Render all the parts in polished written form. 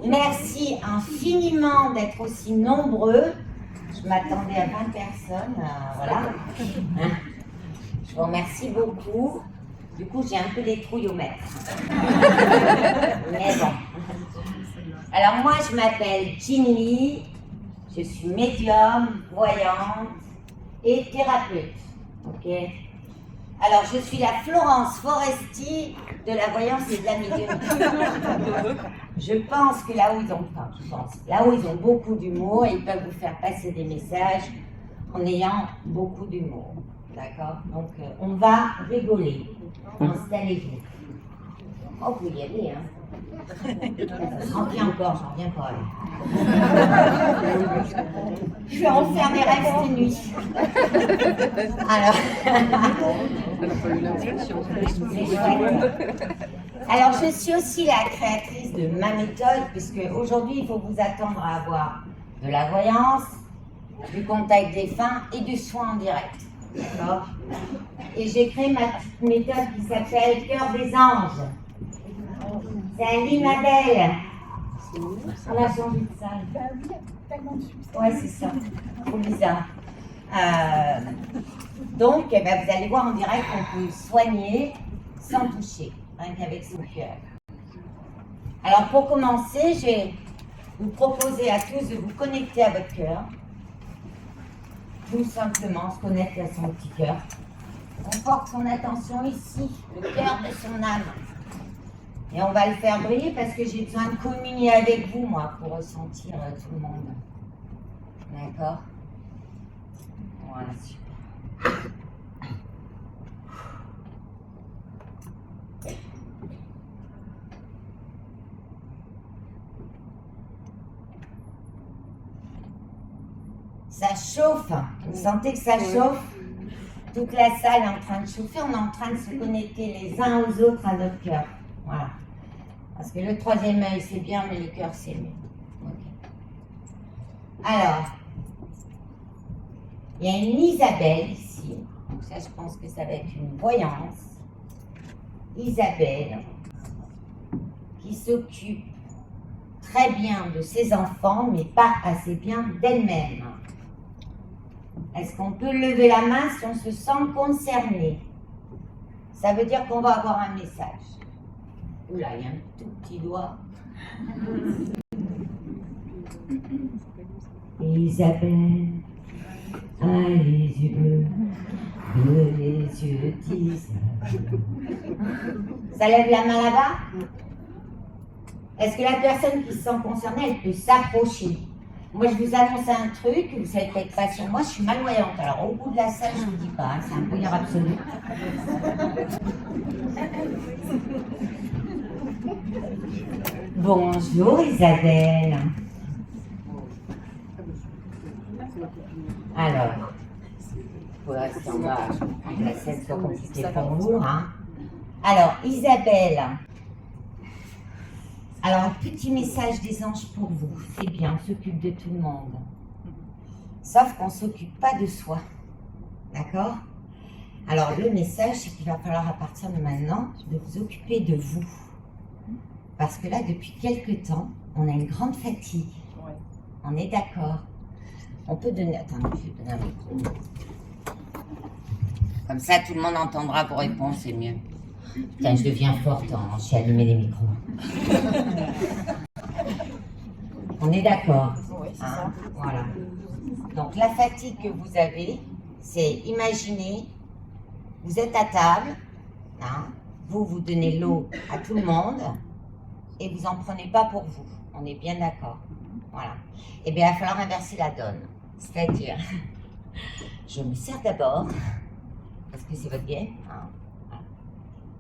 Merci infiniment d'être aussi nombreux. Je m'attendais à 20 personnes, voilà. Je vous remercie beaucoup. Du coup, j'ai un peu des trouilles au mètre. Mais bon. Alors moi, je m'appelle Jean Lee. Je suis médium, voyante et thérapeute. Ok. Alors, je suis la Florence Foresti de la voyance et de la médiumnité. Je pense que là où ils ont beaucoup d'humour, ils peuvent vous faire passer des messages en ayant beaucoup d'humour. D'accord? Donc, on va rigoler. Installez-vous. Oh, vous y allez, hein? Ça se remplit encore, j'en reviens pas. Je vais en faire des rêves cette nuit. Alors, je suis aussi la créatrice de ma méthode, puisque aujourd'hui, il faut vous attendre à avoir de la voyance, du contact défunt et du soin en direct. D'accord? Et j'ai créé ma petite méthode qui s'appelle Cœur des anges. C'est un lit Mabel. On a changé de salle. Ouais, c'est ça. Trop bizarre. Donc, eh ben, vous allez voir en direct qu'on peut soigner sans toucher, rien qu'avec son cœur. Alors, pour commencer, je vais vous proposer à tous de vous connecter à votre cœur. Tout simplement se connecter à son petit cœur. On porte son attention ici, le cœur de son âme. Et on va le faire briller parce que j'ai besoin de communier avec vous, moi, pour ressentir tout le monde. D'accord? Voilà, super. Ça chauffe. Vous sentez que ça chauffe? Toute la salle est en train de chauffer. On est en train de se connecter les uns aux autres à notre cœur. Voilà. Parce que le troisième œil, c'est bien, mais le cœur, c'est mieux. Okay. Alors, il y a une Isabelle ici. Donc ça, je pense que ça va être une voyance. Isabelle, qui s'occupe très bien de ses enfants, mais pas assez bien d'elle-même. Est-ce qu'on peut lever la main si on se sent concerné? Ça veut dire qu'on va avoir un message. Oula, il y a un tout petit doigt. Isabelle a les yeux bleus, les yeux d'Isabelle. Ça lève la main là-bas? Est-ce que la personne qui se sent concernée, elle peut s'approcher? Moi, je vous annonce un truc, vous savez peut-être pas sur moi, je suis malvoyante. Alors, au bout de la salle, je ne vous dis pas, hein, c'est un brouillard absolu. Bonjour Isabelle. Alors, pour rester en bas, je comprends que la scène soit compliquée pour vous. Hein. Alors, Isabelle. Alors, un petit message des anges pour vous. C'est bien, on s'occupe de tout le monde. Sauf qu'on ne s'occupe pas de soi. D'accord? Alors, le message, c'est qu'il va falloir à partir de maintenant de vous occuper de vous. Parce que là, depuis quelques temps, on a une grande fatigue. Ouais. On est d'accord. On peut donner... Attendez, je vais donner un micro. Comme ça, tout le monde entendra vos réponses, c'est mieux. Putain, je deviens forte, hein, j'ai allumé les micros. On est d'accord. Oui, c'est hein, ça. Voilà. Donc, la fatigue que vous avez, c'est, imaginez, vous êtes à table, hein, vous donnez l'eau à tout le monde, et vous n'en prenez pas pour vous. On est bien d'accord. Voilà. Eh bien, il va falloir inverser la donne. C'est-à-dire, je me sers d'abord, parce que c'est votre game. Hein.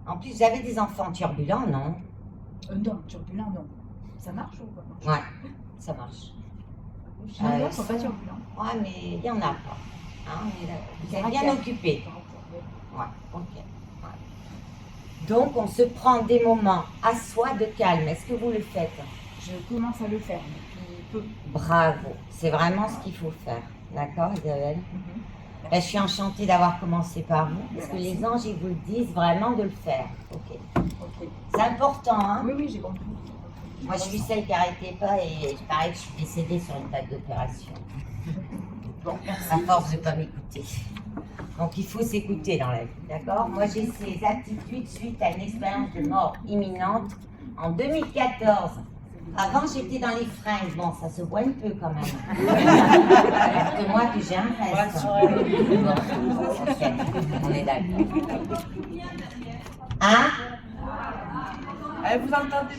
En plus, vous avez des enfants turbulents, non? Non, turbulents, non. Ça marche ou pas? Ouais, ça marche. Non, ils ne sont pas turbulents. Ouais, mais il n'y en a pas. Hein, vous êtes bien occupés. Ouais, ok. Donc, on se prend des moments à soi de calme. Est-ce que vous le faites? Je commence à le faire depuis peu. Bravo. C'est vraiment ce qu'il faut faire. D'accord, Isabelle? Ben, je suis enchantée d'avoir commencé par vous, parce que les anges, ils vous le disent vraiment de le faire. Ok. Ok. C'est important, hein? Oui, oui, j'ai compris. Moi, je suis celle qui n'arrêtait pas et il paraît que je suis décédée sur une table d'opération. À force de ne pas m'écouter. Donc, il faut s'écouter dans la vie, d'accord? Moi, j'ai ces aptitudes suite à une expérience de mort imminente en 2014. Avant, j'étais dans les fringues. Bon, ça se voit un peu quand même. Alors que moi, que j'ai un reste. Bon, ok, on est d'accord. Hein? Vous entendez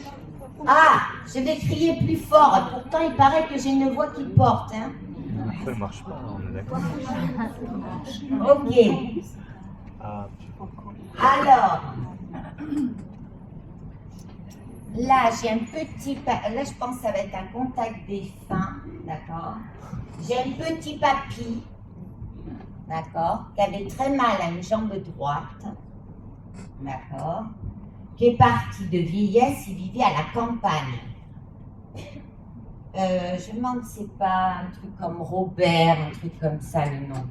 Ah, je vais crier plus fort. Pourtant, il paraît que j'ai une voix qui porte. Hein? Ça ne marche pas, on est d'accord. Ok. Ah, Alors, là, j'ai un petit... Là, je pense que ça va être un contact défunt, d'accord? J'ai un petit papy, d'accord, qui avait très mal à une jambe droite, d'accord, qui est parti de vieillesse, il vivait à la campagne. Je me demande si c'est pas un truc comme Robert, un truc comme ça, le nom.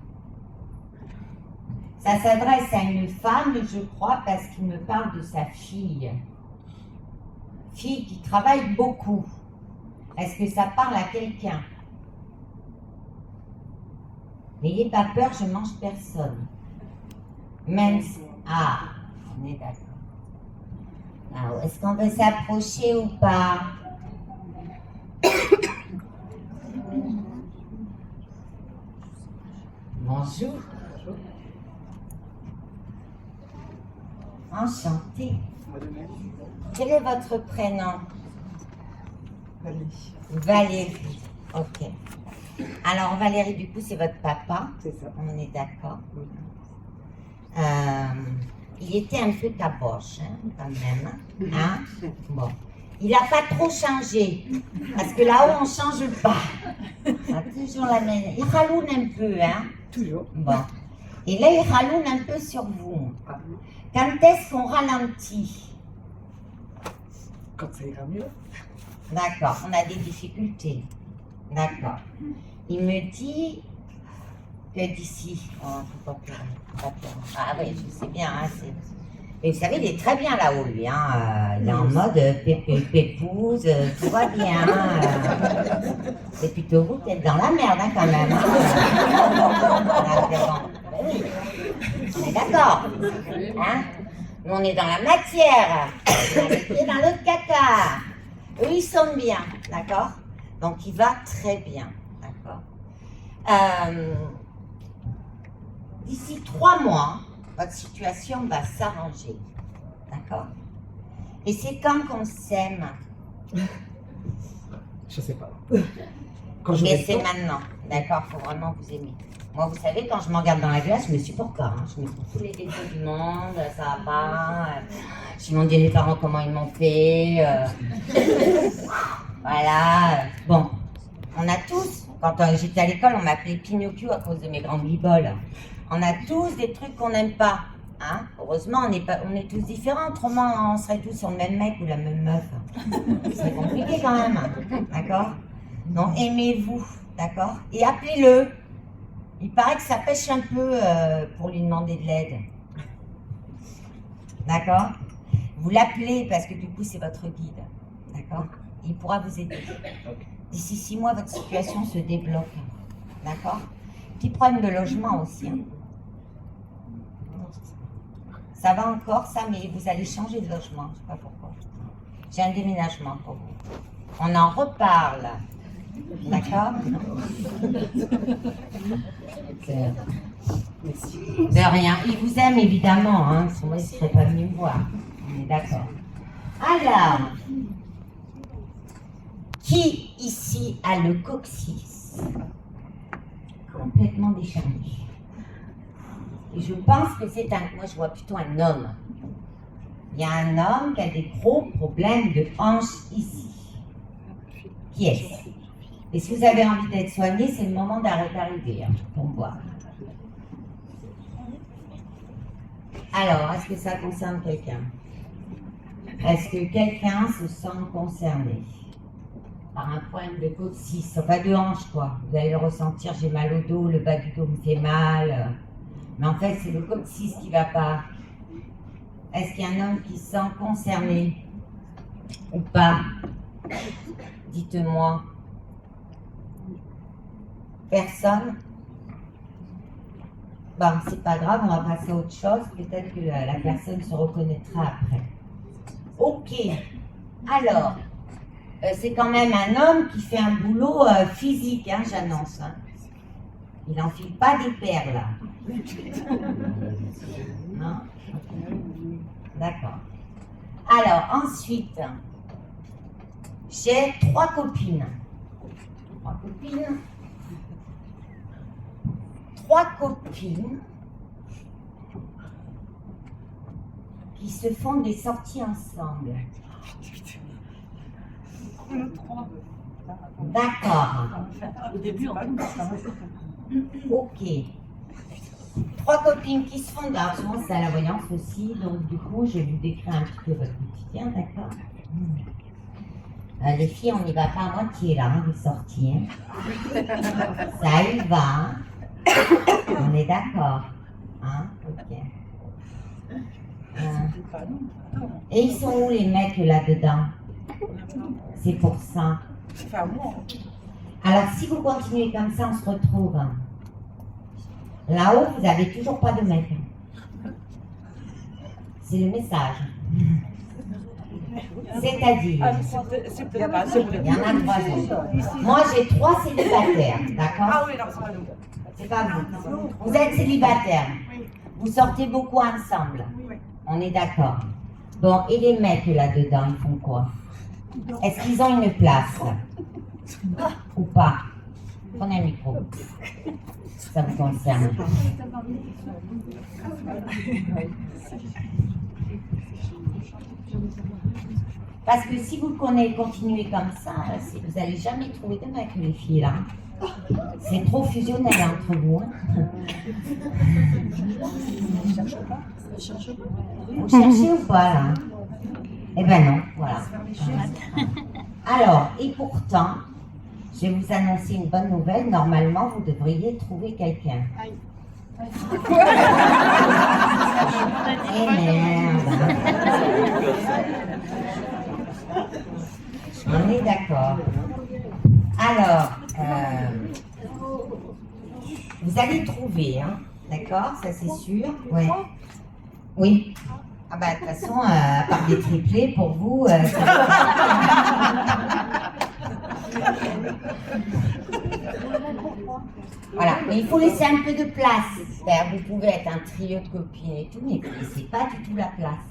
Ça s'adresse à une femme, je crois, parce qu'il me parle de sa fille. Fille qui travaille beaucoup. Est-ce que ça parle à quelqu'un? N'ayez pas peur, je mange personne. Même si... Ah, on est d'accord. Alors, est-ce qu'on veut s'approcher ou pas? Bonjour. Enchantée. Quel est votre prénom? Valérie. Valérie. Ok. Alors Valérie, du coup, c'est votre papa. C'est ça. On est d'accord. Il était un peu caboche, hein, quand même. Hein? Bon. Il n'a pas trop changé. Parce que là-haut, on ne change pas. On a toujours la même. Il raloune un peu, hein? Toujours. Bon. Et là, il raloune un peu sur vous. Quand est-ce qu'on ralentit? Quand ça ira mieux. D'accord, on a des difficultés. D'accord. Il me dit que d'ici... Oh, faut pas pleurer, pas pleurer. Ah oui, je sais bien. Hein, et vous savez, il est très bien là-haut, lui. Hein, il est en mode pépouze, tout va bien. C'est plutôt vous qui êtes dans la merde, hein, quand même. Oui, on est d'accord. Hein? Nous, on est dans la matière. On est dans le caca. Eux, ils sont bien, d'accord? Donc, il va très bien, d'accord? D'ici 3 mois, votre situation va s'arranger, d'accord? Et c'est quand qu'on s'aime? Je sais pas. Quand je Et c'est maintenant, d'accord? Il faut vraiment vous aimer. Moi, vous savez, quand je me regarde dans la glace, je me supporte pas. Hein. Je me trouve tous les défauts du monde, ça va pas. Je me dis mes parents comment ils m'ont fait. Voilà. Bon, on a tous, quand j'étais à l'école, on m'appelait Pinocchio à cause de mes grandes biboles. On a tous des trucs qu'on n'aime pas. Hein? Heureusement, on est tous différents. Autrement, on serait tous sur le même mec ou la même meuf. C'est compliqué quand même. Hein. D'accord? Donc, aimez-vous. D'accord? Et appelez-le. Il paraît que ça pêche un peu pour lui demander de l'aide. D'accord? Vous l'appelez parce que du coup, c'est votre guide. D'accord? Il pourra vous aider. D'ici 6 mois, votre situation se débloque. D'accord? Petit problème de logement aussi. Hein. Ça va encore, ça, mais vous allez changer de logement. Je ne sais pas pourquoi. J'ai un déménagement pour vous. On en reparle. D'accord? De rien. Il vous aime évidemment, hein. Sinon, il ne serait pas venu me voir. On est d'accord. Alors, qui ici a le coccyx complètement décharné? Et je pense que c'est un... Moi, je vois plutôt un homme. Il y a un homme qui a des gros problèmes de hanche ici. Qui est-ce? Et si vous avez envie d'être soigné, c'est le moment d'arriver, hein, pour me voir. Alors, est-ce que ça concerne quelqu'un? Est-ce que quelqu'un se sent concerné par un problème de coccyx, enfin de hanche quoi? Vous allez le ressentir, j'ai mal au dos, le bas du dos me fait mal. Mais en fait, c'est le coccyx qui ne va pas. Est-ce qu'il y a un homme qui se sent concerné ou pas? Dites-moi. Personne? Bon, c'est pas grave, on va passer à autre chose. Peut-être que la personne se reconnaîtra après. Ok. Alors, c'est quand même un homme qui fait un boulot physique, hein, j'annonce. Hein. Il n'enfile pas des perles, là. Non? D'accord. Alors, ensuite, j'ai 3 copines. 3 copines qui se font des sorties ensemble. D'accord. Au début, Ok. 3 copines qui se font, alors souvent c'est à la voyance aussi, donc du coup je vais vous décrire un petit peu votre quotidien, d'accord? Les filles, on n'y va pas à moitié là, hein, les sorties. Hein. Ça y va, hein. On est d'accord. Hein? Ok. Et ils sont où les mecs là-dedans? C'est pour ça. Alors si vous continuez comme ça, on se retrouve. Là-haut, vous n'avez toujours pas de mec. C'est le message. C'est-à-dire, il y en a 3 autres. Moi, j'ai 3 célibataires, d'accord? C'est pas vous. Vous êtes célibataires. Vous sortez beaucoup ensemble. On est d'accord. Bon, et les mecs là-dedans, ils font quoi? Est-ce qu'ils ont une place? Ou pas? Prenez un micro. Ça vous concerne. Parce que si vous continuez comme ça, vous n'allez jamais trouver de mec, les filles, là. C'est trop fusionnel entre vous. Hein. Vous cherchez ou pas, là? Eh ben non, voilà. Alors, et pourtant, je vais vous annoncer une bonne nouvelle. Normalement, vous devriez trouver quelqu'un. Eh merde. On est d'accord. Alors, vous allez trouver, hein, d'accord? Ça c'est sûr. Ouais. Oui. Ah bah de toute façon, par des triplés, pour vous, voilà, mais il faut laisser un peu de place. Vous pouvez être un trio de copines et tout, mais vous ne laissez pas du tout la place.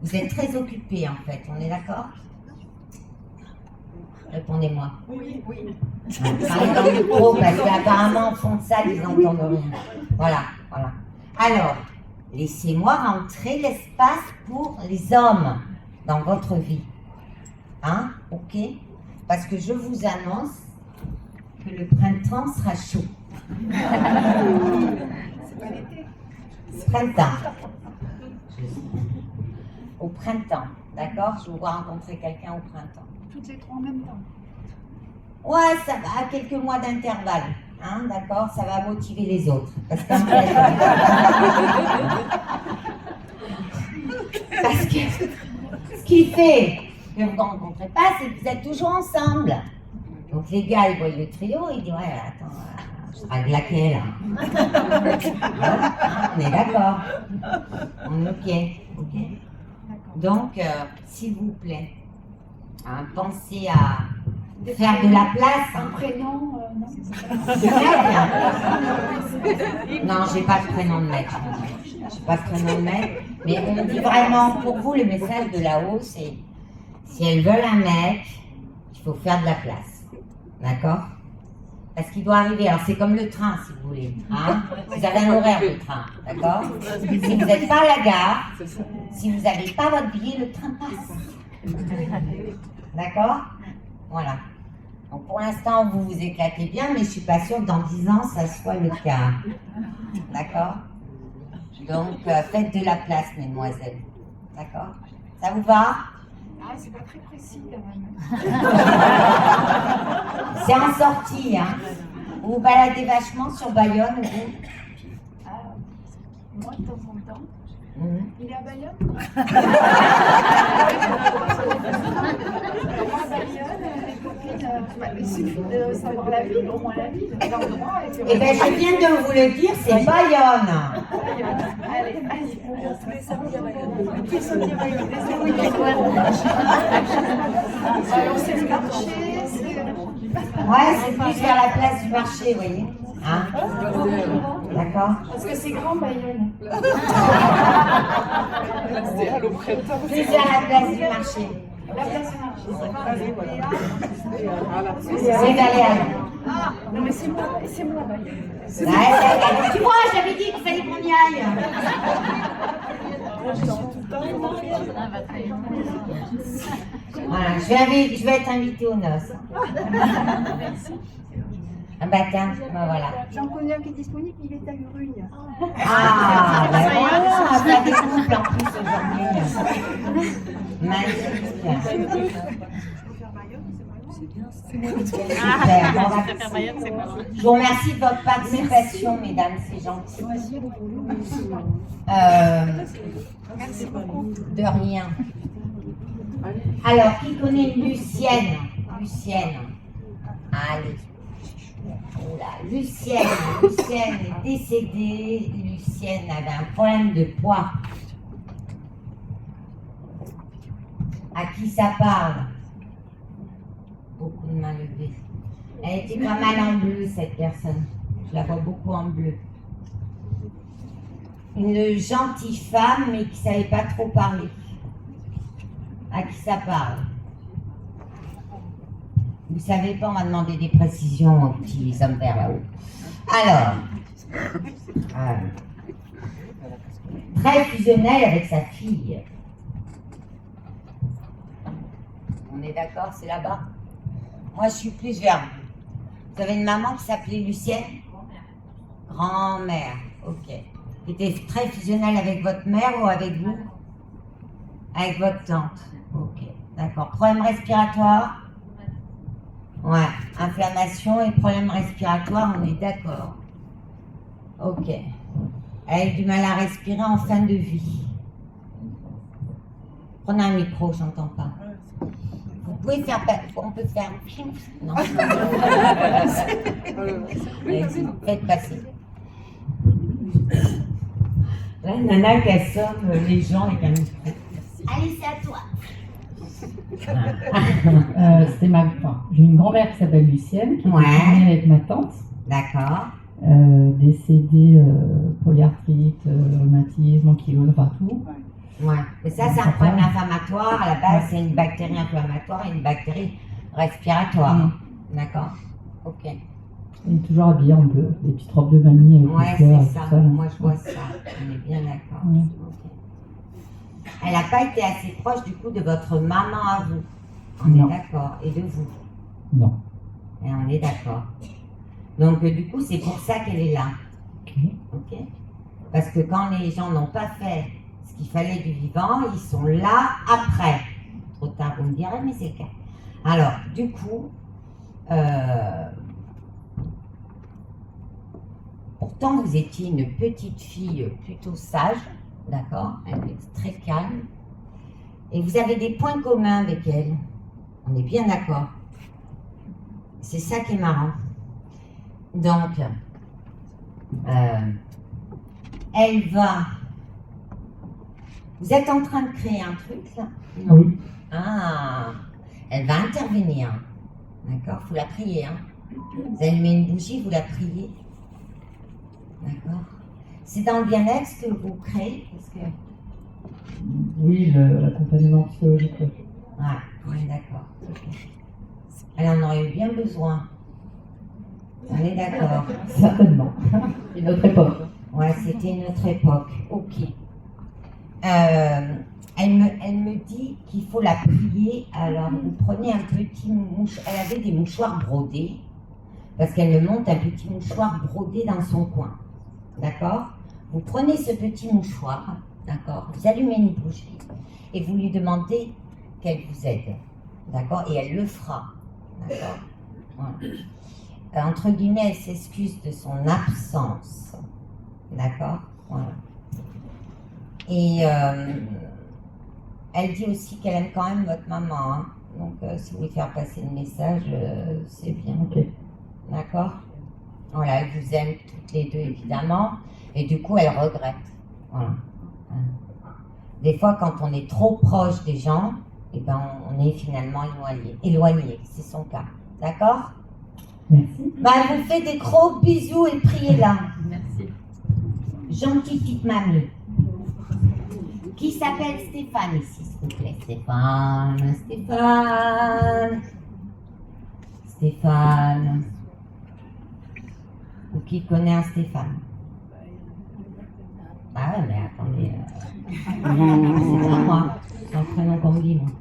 Vous êtes très occupés en fait, on est d'accord? Répondez-moi. Oui. Parlez dans le micro parce qu'apparemment, au fond de ça, ils n'entendent rien. Voilà. Alors, laissez-moi rentrer l'espace pour les hommes dans votre vie. Hein? Ok? Parce que je vous annonce que le printemps sera chaud. C'est pas l'été. Printemps. Au printemps, d'accord? Je vous vois rencontrer quelqu'un au printemps. Toutes les 3 en même temps. Ouais, ça va, à quelques mois d'intervalle, hein, d'accord? Ça va motiver les autres. Parce qu'en fait, parce que ce qui fait que vous ne rencontrez pas, c'est que vous êtes toujours ensemble. Donc les gars, ils voient le trio, ils disent, ouais, attends, je drague laquelle, hein, on est d'accord. On est ok. Donc, s'il vous plaît, hein, pensez à faire de la place. Un prénom, non? Non, j'ai pas de prénom de mec. J'ai pas de prénom de mec. Mais on me dit vraiment, pour vous, le message de là-haut, c'est si elles veulent un mec, il faut faire de la place. D'accord? Parce qu'il doit arriver. Alors, c'est comme le train, si vous voulez. Hein? Vous avez un horaire de train. D'accord? Si vous n'êtes pas à la gare, si vous n'avez pas votre billet, le train passe. D'accord? Voilà. Donc pour l'instant, vous vous éclatez bien, mais je ne suis pas sûre que dans 10 ans, ça soit le cas. D'accord? Donc, faites de la place, mesdemoiselles. D'accord? Ça vous va? Ah, c'est pas très précis quand même. C'est en sortie, hein? Vous vous baladez vachement sur Bayonne, vous? Moi, de temps en temps. Il est à Bayonne? Il suffit de savoir la ville, au moins la ville, l'endroit. Eh bien, je viens de vous le dire, c'est Bayonne. Allez, tous les samedis à Bayonne. Tous les samedis à Bayonne. Alors, c'est le marché, c'est... Ouais, c'est plus vers la place du marché, vous voyez. Hein? D'accord? Parce que c'est grand Bayonne. Plus vers la place du marché. La place du marché, C'est Galéal. non, mais c'est moi Bayonne. Tu vois, j'avais dit qu'il fallait qu'on y aille. Voilà, je vais être invitée aux noces. Ah bah tiens, bah voilà. J'en connais un qui est disponible, il est à Urugne. Ah, ben voilà, ça découvre en plus aujourd'hui. Magnifique. Super, on va- Je vous remercie de votre participation, mesdames, c'est gentil. De rien. Alors, qui connaît Lucienne? Lucienne. Allez. Oula, Lucienne est décédée. Lucienne avait un problème de poids. À qui ça parle? Beaucoup de mains levées. Elle était pas mal en bleu, cette personne. Je la vois beaucoup en bleu. Une gentille femme, mais qui ne savait pas trop parler. À qui ça parle? Vous savez pas, on va demander des précisions aux petits hommes vers là-haut. Alors, très fusionnel avec sa fille. On est d'accord, c'est là-bas? Moi, je suis plus vers vous. Vous avez une maman qui s'appelait Lucienne? Grand-mère, ok. Qui était très fusionnelle avec votre mère ou avec vous? Avec votre tante, ok. D'accord. Problème respiratoire? Ouais, inflammation et problème respiratoire, on est d'accord. Ok. Elle a eu du mal à respirer en fin de vie. Prenez un micro, j'entends pas. Vous pouvez faire... On peut faire... Non. Allez-y, faites passer. Là, Nana qui assomme les gens avec un micro. Allez, c'est à toi. J'ai une grand-mère qui s'appelle Lucienne, qui est Ouais. née avec ma tante, D'accord. décédée polyarthrite, rhumatisme, ankylose, enfin tout. Ouais. Mais ça, c'est un problème inflammatoire. À la base, c'est une bactérie inflammatoire et une bactérie respiratoire. D'accord. Ok. Elle est toujours habillée en bleu, des petites robes de mamie avec Ouais, des fleurs c'est et tout ça. ça. là. Moi, je vois ça. On est bien d'accord. Ouais. Ok. Elle n'a pas été assez proche, du coup, de votre maman à vous. On Non. est d'accord. Et de vous. Non. Et on est d'accord. Donc, du coup, c'est pour ça qu'elle est là. Ok. Ok. Parce que quand les gens n'ont pas fait ce qu'il fallait du vivant, ils sont là après. Trop tard, vous me direz, mais c'est le cas. Alors, du coup, pourtant vous étiez une petite fille plutôt sage, d'accord, elle était très calme, et vous avez des points communs avec elle. On est bien d'accord. C'est ça qui est marrant. Donc, elle va... Vous êtes en train de créer un truc, là? Non. Oui. Ah, elle va intervenir. D'accord? Faut la prier, hein? Vous allumez une bougie, vous la priez. D'accord? C'est dans le bien-être que vous créez? Parce que... Oui, l'accompagnement psychologique. Oui. Ouais, on est d'accord. Ok. Elle en aurait eu bien besoin. On est d'accord. Certainement. C'est notre époque. Ouais, c'était une autre époque. Ok. Elle me dit qu'il faut la prier. Alors, vous prenez un petit mouchoir. Elle avait des mouchoirs brodés. Parce qu'elle me montre un petit mouchoir brodé dans son coin. D'accord? Vous prenez ce petit mouchoir. D'accord? Vous allumez une bougie. Et vous lui demandez qu'elle vous aide. D'accord? Et elle le fera. D'accord? Voilà. Entre guillemets, elle s'excuse de son absence. D'accord? Voilà. Et elle dit aussi qu'elle aime quand même votre maman. Hein. Donc, si vous voulez faire passer le message, c'est bien. Ok. D'accord? Voilà, elle vous aime toutes les deux, évidemment. Et du coup, elle regrette. Voilà. Des fois, quand on est trop proche des gens, eh ben, on est finalement éloigné. C'est son cas. D'accord? Merci. Bah, elle vous fait des gros bisous et priez-la. Merci. Gentille petite mamie. Qui s'appelle Stéphane ici, s'il vous plaît. Stéphane, Stéphane. Stéphane. Ou qui connaît un Stéphane? Ah ouais, mais attendez. C'est pas moi. C'est un prénom qu'on me dit, moi.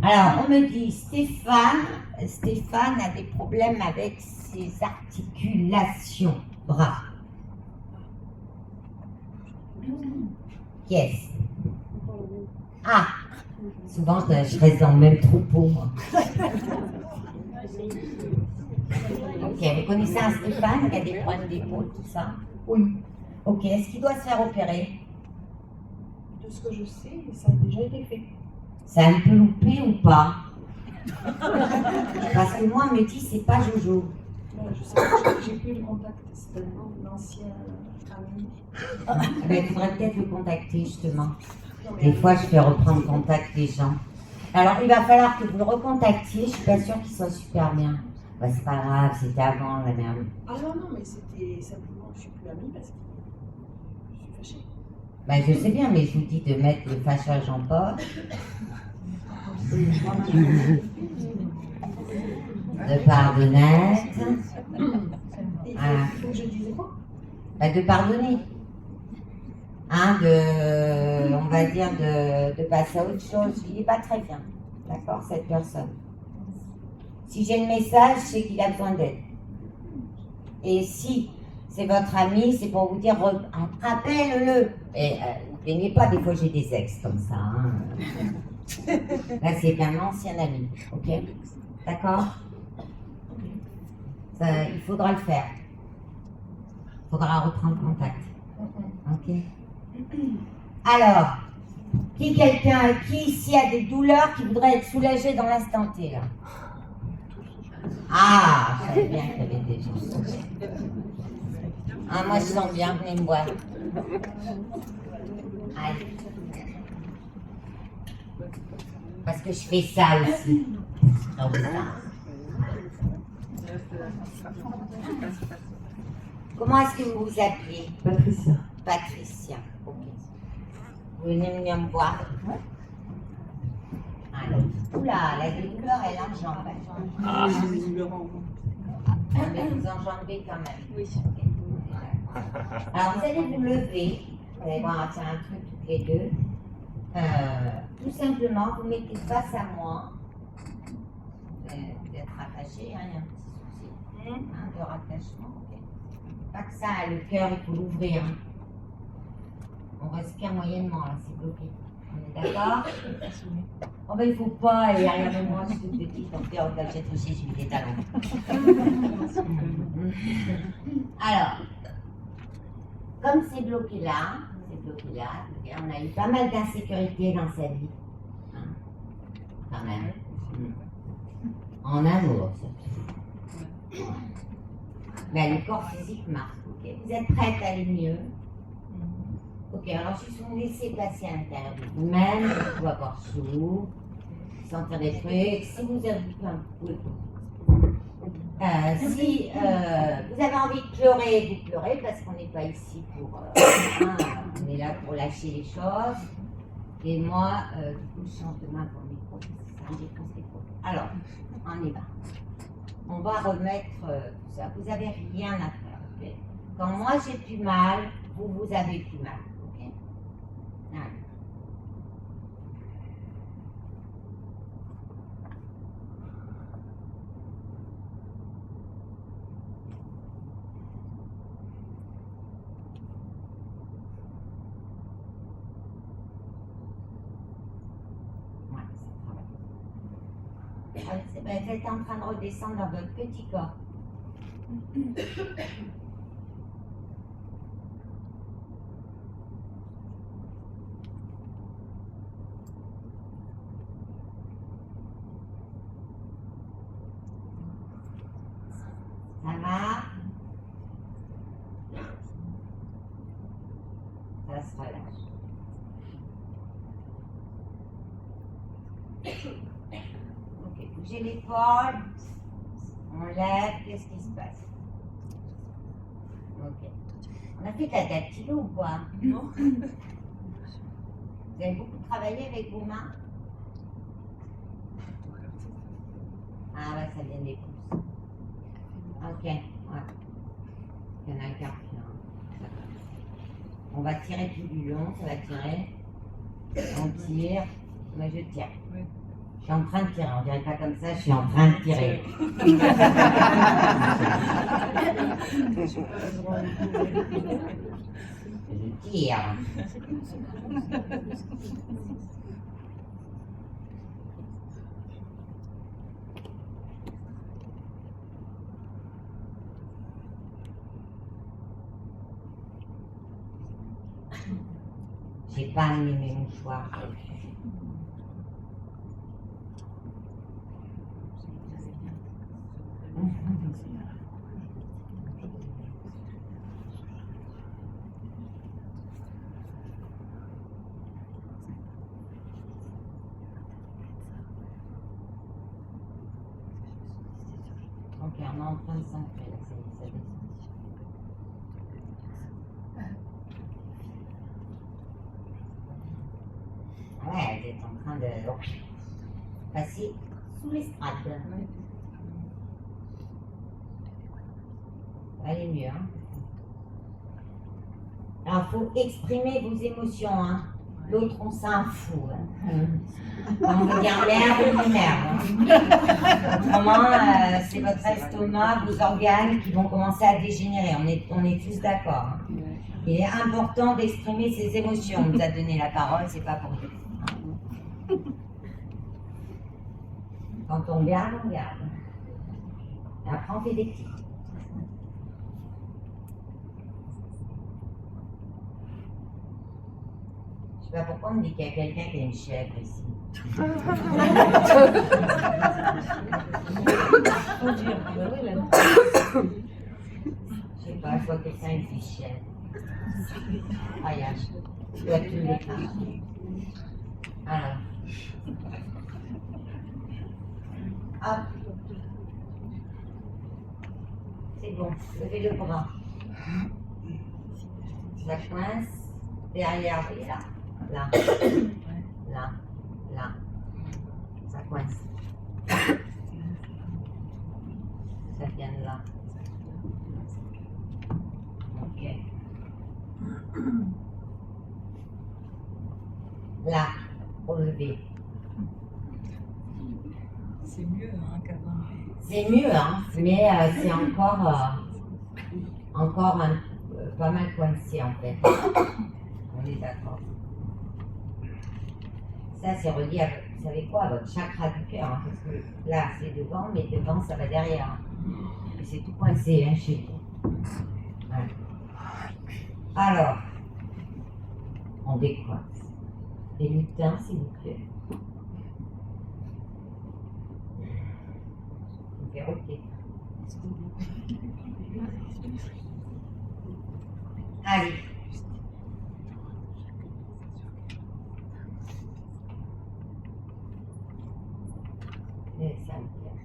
Alors, on me dit Stéphane a des problèmes avec ses articulations bras. Qui est-ce? Ah, souvent je reste dans le même troupeau, moi. Ok, vous connaissez un Stéphane qui a des problèmes d'épaule, tout ça? Oui. Ok, est-ce qu'il doit se faire opérer? De ce que je sais, ça a déjà été fait. Ça a un peu loupé ou pas? Parce que moi, on me dit c'est pas Jojo. Je sais pas, j'ai plus le contact, c'est un ancien ami. Il faudrait peut-être le contacter justement. Des fois, je fais reprendre contact des gens. Alors, il va falloir que vous le recontactiez. Je suis pas sûre qu'il soit super bien. Bah, c'est pas grave, c'était avant la merde. Ah non, mais c'était simplement, je suis plus amie parce que je suis fâchée. Bah, je sais bien, mais je vous dis de mettre le fâchage en poche. De pardonnette. Voilà. Il faut que je dise quoi? Bah, de pardonner. Hein, on va dire, de passer à autre chose. Il n'est pas très bien, d'accord, cette personne. Si j'ai le message, c'est qu'il a besoin d'aide. Et si c'est votre ami, c'est pour vous dire, rappelle-le. Et ne plaignez pas, des fois j'ai des ex comme ça. Hein. Là, c'est qu'un ancien ami, ok? D'accord? Il faudra le faire. Il faudra reprendre contact. Ok? Alors, quelqu'un qui ici a des douleurs, qui voudrait être soulagé dans l'instant T, là? Ah, je savais bien qu'il y avait des gens. Ah, moi je sens bien, venez me voir. Allez. Parce que je fais ça aussi. Donc, comment est-ce que vous vous appelez? Patricia. Patricia. Ok. Vous venez venir me voir. Allez. Oula, la douleur, elle enjambe. Mais vous enjambez quand même. Oui. Okay. Alors, vous allez vous lever. Vous allez voir, c'est un truc toutes les deux. Tout simplement, vous mettez face à moi. Vous êtes rattaché, hein, il y a un petit souci hein, de rattachement. Okay. Pas que ça, le cœur, il faut l'ouvrir. On respire moyennement, là, c'est bloqué. On est d'accord? Oh ben il faut pas, et derrière moi, je suis toute petite, donc on va peut-être aussi, j'ai mis des talons. Alors, comme c'est bloqué là, on a eu pas mal d'insécurité dans sa vie. Hein, quand même. En amour, surtout. Mais le corps physique marche. Okay. Vous êtes prête à aller mieux? Ok, alors juste vous laissez passer à l'intérieur de vous-même, vous avoir chaud, sentir des trucs. Si vous avez si vous avez envie de pleurer, vous pleurez parce qu'on n'est pas ici pour. On est là pour lâcher les choses. Et moi, du coup, je change de main pour le micro, c'est un défonce les côtes. Alors, on y va. On va remettre tout ça. Vous n'avez rien à faire. Okay? Quand moi j'ai plus mal, vous avez plus mal. Okay? Allez. Ouais, ça travaille. Vous êtes en train de redescendre dans votre petit corps. Ça va? Ça se relâche. Ok, bougez l'épaule. On lève, qu'est-ce qui se passe? Ok. On a fait de la dactylo ou quoi? Non. Vous avez beaucoup travaillé avec vos mains? Ah ouais, ça vient des pouces. Ok, ouais. Il y en a un quart. On va tirer tout du long, ça va tirer. On tire. Moi je tire. Je suis en train de tirer, on dirait pas comme ça, je suis en train de tirer. Je tire. J'ai pas amené mes mouchoirs. Ok, on est en train de s'ancrer là, ça descend. Ouais, vous êtes en train de passer sous l'estrade. Ça va aller mieux. Hein. Alors, il faut exprimer vos émotions. Hein. L'autre, on s'en fout. Hein. Quand on veut dire merde, on dit merde. Hein. Autrement, c'est votre estomac, vos organes qui vont commencer à dégénérer. On est tous d'accord. Hein. Il est important d'exprimer ses émotions. On nous a donné la parole, c'est pas pour nous. Quand on garde, on garde. Et après, on fait des petits. Je sais pas pourquoi on me dit qu'il y a quelqu'un qui a une chèvre ici. Je sais pas, je vois quelqu'un avec une chèvre. Ah, il y a tous les cas. Alors. Hop. C'est bon, levez le bras. Ça coince. Derrière, vous voyez là. Là. Là. Là. Ça coince. Ça vient de là. Ok. Là, pour lever. C'est mieux hein, qu'avant. C'est mieux, hein, mais c'est encore pas mal coincé en fait. On est d'accord. Ça, c'est relié à, vous savez quoi, à votre chakra du cœur. Hein, parce que là, c'est devant, mais devant, ça va derrière. Et c'est tout coincé hein, chez vous. Ouais. Alors, on décoince. Et lutin, s'il vous plaît. Ok. Allez. Et ça me plaît.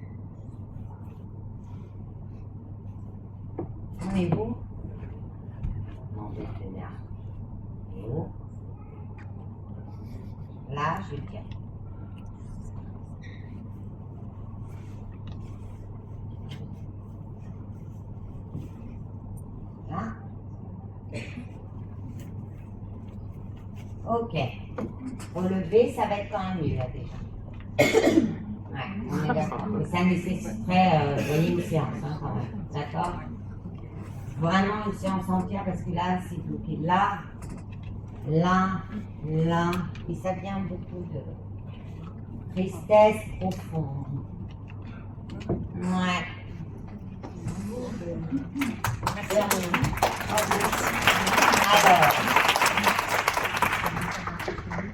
On est beau. Non, je vais tenir. Et où? Là, je tiens. Là. Ok. Relever, ça va être quand même mieux là déjà. Ouais, on est d'accord. Mais ça nécessiterait une séance hein, quand même. D'accord? Vraiment une séance entière parce que là, c'est bloqué. Là, là, là. Et ça vient beaucoup de tristesse profonde. Ouais. Alors.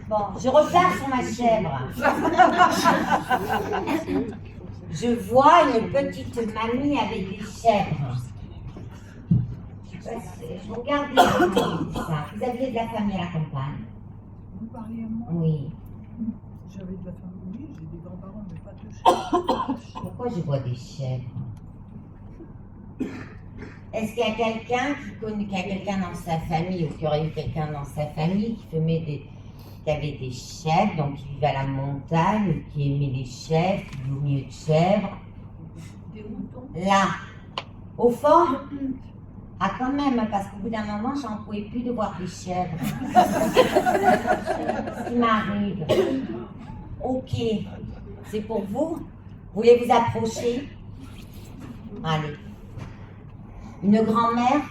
Bon, je repars sur ma chèvre. Je vois une petite mamie avec des chèvres. Je regarde les gens, ça. Vous aviez de la famille à la campagne? Vous parlez à moi? Oui. J'avais de la famille, j'ai des grands-parents, mais pas de chèvres. Pourquoi je vois des chèvres? Est-ce qu'il y a quelqu'un qui a quelqu'un dans sa famille, ou qui aurait eu quelqu'un dans sa famille qui avait des chèvres, donc qui vivait à la montagne, ou qui aimait les chèvres, qui vit au milieu de chèvres? Des moutons? Là, au fond? Ah, quand même, parce qu'au bout d'un moment, j'en pouvais plus de voir des chèvres. Ce qui m'arrive. Ok, c'est pour vous? Vous voulez vous approcher? Allez. Une grand-mère?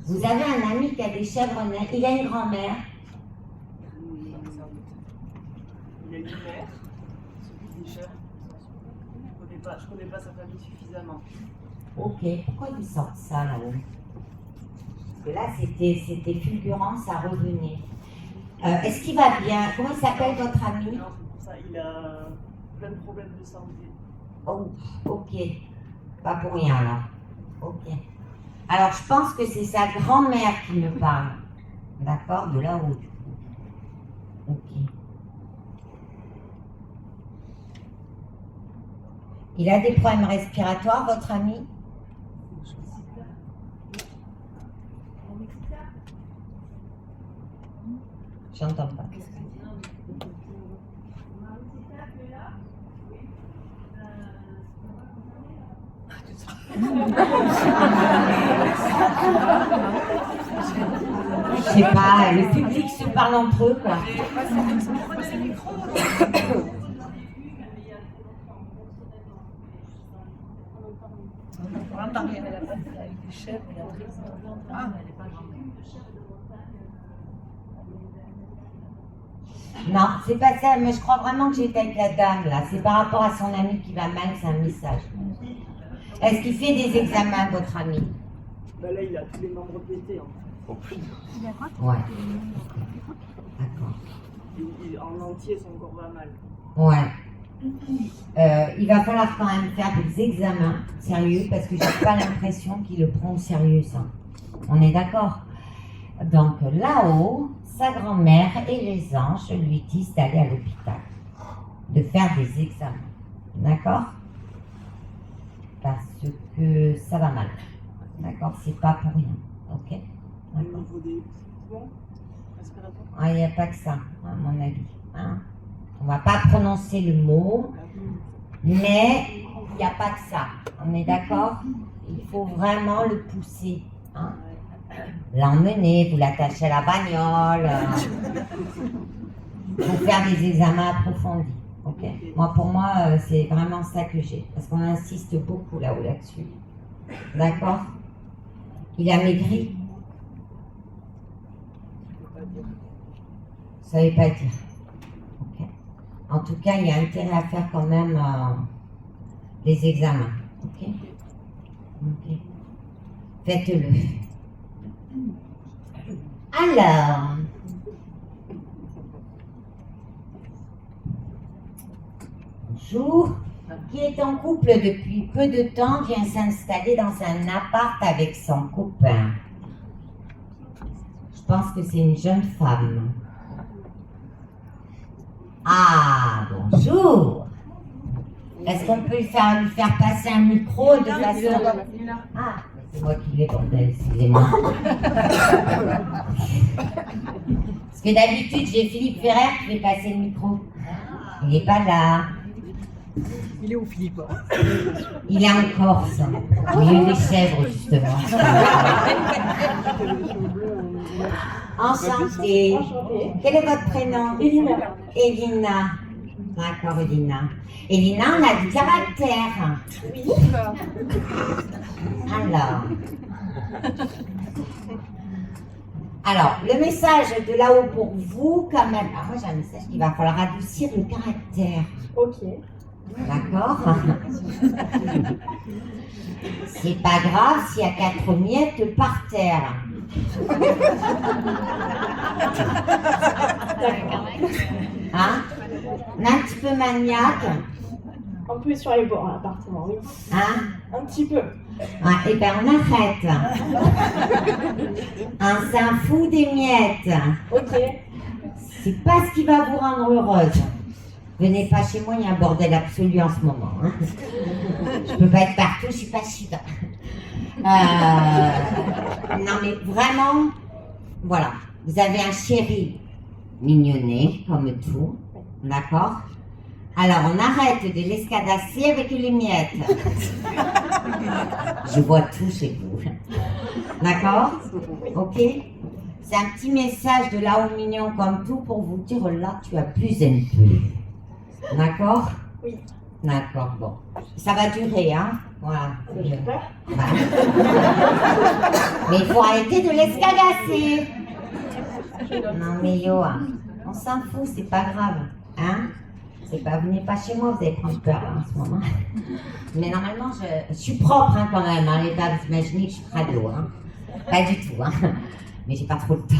Vous avez un ami qui a des chèvres naines. Il a une grand-mère? Il a une mère, s'occupe des chèvres. Je connais pas sa famille suffisamment. Ok, pourquoi ils sortent ça là-haut? Parce que là, c'était fulgurant, ça revenait. Est-ce qu'il va bien? Comment il s'appelle votre ami? Non, c'est pour ça, il a plein de problèmes de santé. Oh, ok. Pas pour rien là. Ok. Alors, je pense que c'est sa grand-mère qui me parle. D'accord? De là-haut. Ok. Il a des problèmes respiratoires, votre ami? J'entends pas. Je sais pas, le public se parle entre eux, quoi. Avec des chèvres, il a très longtemps. Elle est pas grande. Non, c'est pas ça, mais je crois vraiment que j'étais avec la dame, là. C'est par rapport à son ami qui va mal, c'est un message. Est-ce qu'il fait des examens, votre ami? Bah là, il a tous les membres pétés. Hein. Oh putain. Ouais. D'accord. En entier, son corps va mal. Ouais. Il va falloir quand même faire des examens sérieux parce que j'ai pas l'impression qu'il le prend au sérieux, ça. On est d'accord? Donc là-haut, sa grand-mère et les anges lui disent d'aller à l'hôpital, de faire des examens. D'accord? Parce que ça va mal. D'accord? C'est pas pour rien. Ok? Au niveau des poumons respiratoires. Ah, il n'y a pas que ça, à mon avis. Hein? On va pas prononcer le mot, mais il n'y a pas que ça. On est d'accord? Il faut vraiment le pousser. Hein? L'emmener, vous l'attachez à la bagnole, vous faire des examens approfondis. Okay? Pour moi, c'est vraiment ça que j'ai, parce qu'on insiste beaucoup là-haut là-dessus. D'accord? Il a maigri? Vous savez pas dire. Okay. En tout cas, il y a intérêt à faire quand même les examens. Ok? Ok. Faites-le. Alors, bonjour. Qui est en couple depuis peu de temps vient s'installer dans un appart avec son copain. Je pense que c'est une jeune femme. Ah, bonjour. Est-ce qu'on peut lui faire passer un micro de façon... Ah, c'est moi qui l'ai, bordel, excusez-moi. Parce que d'habitude, j'ai Philippe Ferrer qui fait passer le micro. Il n'est pas là. Il est où, Philippe? Il est en Corse, au milieu des chèvres, justement. Enchantée. Quel est votre prénom? Elina. Elina. D'accord, Elina. Elina, on a du caractère. Oui. Alors, le message de là-haut pour vous, quand même. Alors, moi, j'ai un message qu'il va falloir adoucir le caractère. Ok. D'accord? C'est pas grave s'il y a 4 miettes par terre. Hein? On est un petit peu maniaque. Un peu sur les bords, l'appartement, oui. Hein? Un petit peu. Ouais, eh ben on arrête. Hein, c'est un fou des miettes. Ok. C'est pas ce qui va vous rendre heureuse. Venez pas chez moi, il y a un bordel absolu en ce moment. Hein. Je peux pas être partout, je suis pas chute. Non mais vraiment, voilà. Vous avez un chéri mignonnet, comme tout. D'accord? Alors on arrête de l'escadasser avec les miettes. Je vois tout chez vous. D'accord? Ok? C'est un petit message de là au mignon comme tout pour vous dire là tu abuses un peu. D'accord? Oui. D'accord, bon. Ça va durer, hein? Voilà. J'espère. Bah. Mais il faut arrêter de l'escagasser. Non mais yo, hein, on s'en fout, c'est pas grave. Hein? C'est pas, venez pas chez moi, vous allez prendre peur là, en ce moment. Mais normalement, je suis propre hein, quand même, hein, les dames, vous imaginez que je suis crado, hein. Pas du tout, hein. Mais j'ai pas trop de temps.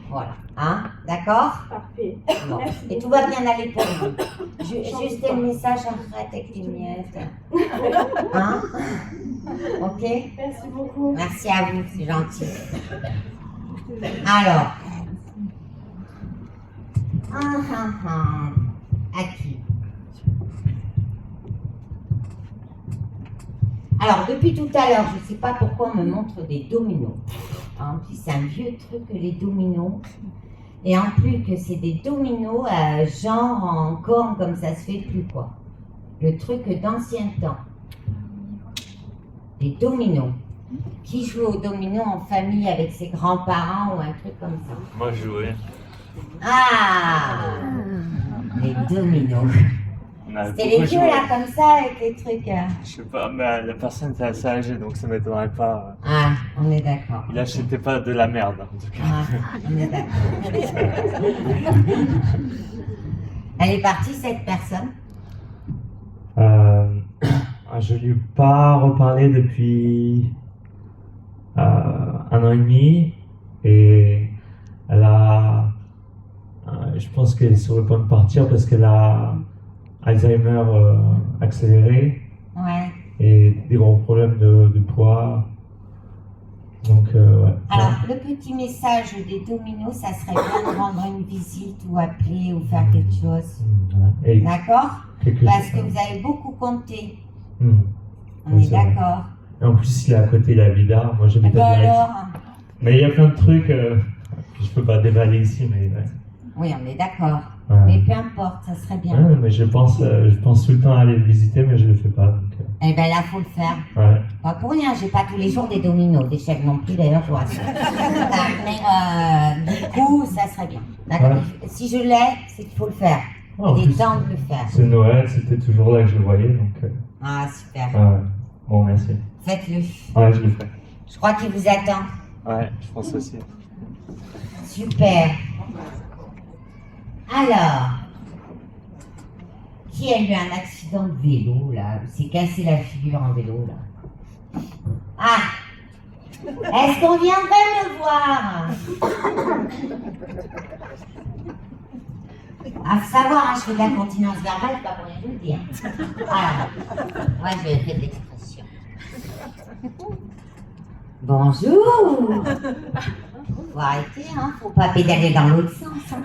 Voilà, hein, d'accord? Parfait. Bon. Et tout va bien aller pour vous. Juste un message, arrête avec les miettes. Hein? Ok? Merci beaucoup. Merci à vous, c'est gentil. Alors. À qui? Alors, depuis tout à l'heure, je ne sais pas pourquoi on me montre des dominos. En plus, c'est un vieux truc, les dominos. Et en plus que c'est des dominos, genre en corne, comme ça se fait plus, quoi. Le truc d'ancien temps. Des dominos. Qui joue aux dominos en famille avec ses grands-parents ou un truc comme ça? Moi, je jouais. Ah! Les dominos. On a C'était beaucoup les vieux joué. là, comme ça, avec les trucs. Je sais pas, mais la personne était assez âgée, donc ça m'étonnerait pas. Ah, on est d'accord. Il achetait pas de la merde, en tout cas. Ah, on est d'accord. Elle est partie, cette personne? Je lui ai pas reparlé depuis 1 an et demi et elle a, je pense qu'elle est sur le point de partir parce qu'elle a Alzheimer accéléré Ouais. et des gros problèmes de poids. Donc, ouais. Alors, le petit message des dominos, ça serait bien de rendre une visite ou appeler ou faire quelque chose. Voilà. Et D'accord? quelque Parce chose, que vous avez beaucoup compté. Hmm. On Oui, est c'est vrai. d'accord. Et en plus, il est à côté, il est à Bidart. Moi, Eh j'habite ben à Direct. alors, Mais il y a plein de trucs que je peux pas déballer ici, mais ouais. oui, on est d'accord. Ouais. Mais peu importe, ça serait bien. Ouais, mais je pense tout le temps à aller le visiter, mais je le fais pas. Donc, Eh ben là, faut le faire. ouais. Pas pour rien, j'ai pas tous les jours des dominos, des chèques non plus d'ailleurs, je vois ça. Mais du coup, ça serait bien. D'accord? Ouais. Si je l'ai, c'est qu'il faut le faire. En Il est plus, temps de le faire. c'est Noël, c'était toujours là que je le voyais, donc Ah, super. ouais. Bon, merci. Faites-le. Ouais, je le ferai. Je crois qu'il vous attend. Ouais, je pense aussi. Super. Alors, qui a eu un accident de vélo, là? S'est cassé la figure en vélo, là? Ah! Est-ce qu'on viendrait me voir? À savoir, hein, je fais de la continence verbale, c'est pas pour rien vous le dire. Alors, moi, je fais de l'expression. Bonjour! Faut arrêter, hein, faut pas pédaler dans l'autre sens. Hein.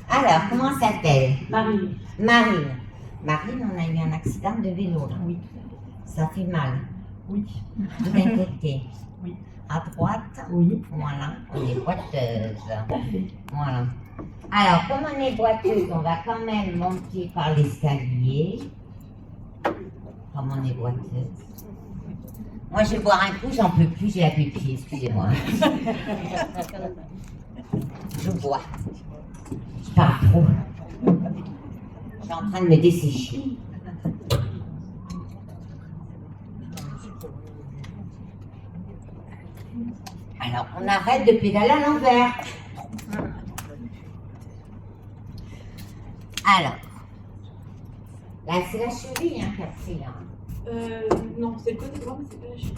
Alors, comment s'appelle? Marie. Marine. Marine, on a eu un accident de vélo, là. Oui. Ça fait mal. Oui. D'un côté. Oui. À droite. Oui. Voilà, on est boiteuse. Voilà. Alors, comme on est boiteuse, on va quand même monter par l'escalier. Comme on est boiteuse. Moi, je vais boire un coup, j'en peux plus, j'ai la pupille, excusez-moi. Je bois. Je parle trop. Je suis en train de me dessécher. Alors, on arrête de pédaler à l'envers. Alors, là, c'est la cheville hein, qui a pris là. Non, c'est le côté droit, mais c'est pas la cheville.